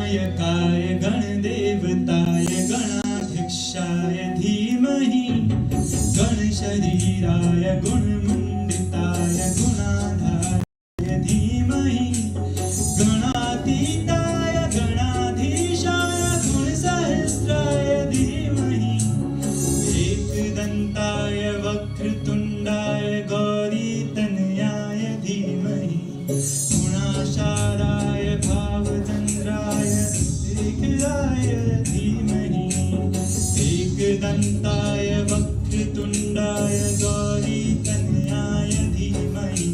गणनायकाय गणदेवताय गणाध्यक्षाय धीमहि गणशरीराय गुणमण्डिताय गुणाधाराय धीमहि गणातीताय गणाधीशाय गुणसहस्राय धीमहि एकदन्ताय वक्रतुण्डाय गौरीतनयाय धीमहि गुणाशाराय भावचन्द्राय शेखराय धीमहि एकदन्ताय वक्रतुण्डाय गौरीतनयाय धीमहि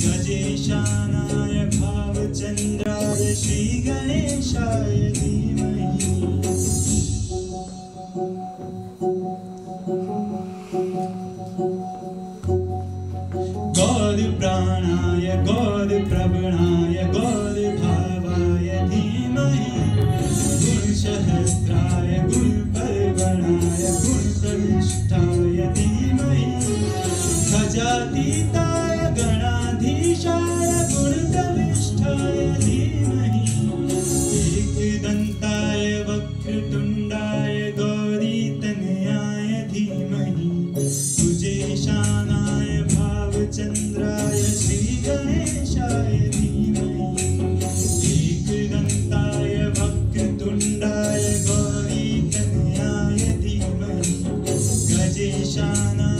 गजेशानाय भावचन्द्राय श्रीगणेशाय धीमहि गौरप्राणाय गौरप्रवणाय गौरभावाय धीमहि गुणसहस्राय गुणपर्वणाय गुणप्रविष्टाय धीमहि गजातीताय गणाधीशाय गुणप्रविष्टाय धीमहि एकदन्ताय वक्रतुण्डाय गौरीतनयाय धीमहि कुजेशानाय भावचन्द्राय श्रीगणेशाय धीमहि एकदन्ताय वक्रतुण्डाय गौरीतनयाय धीमहि गजेशानाय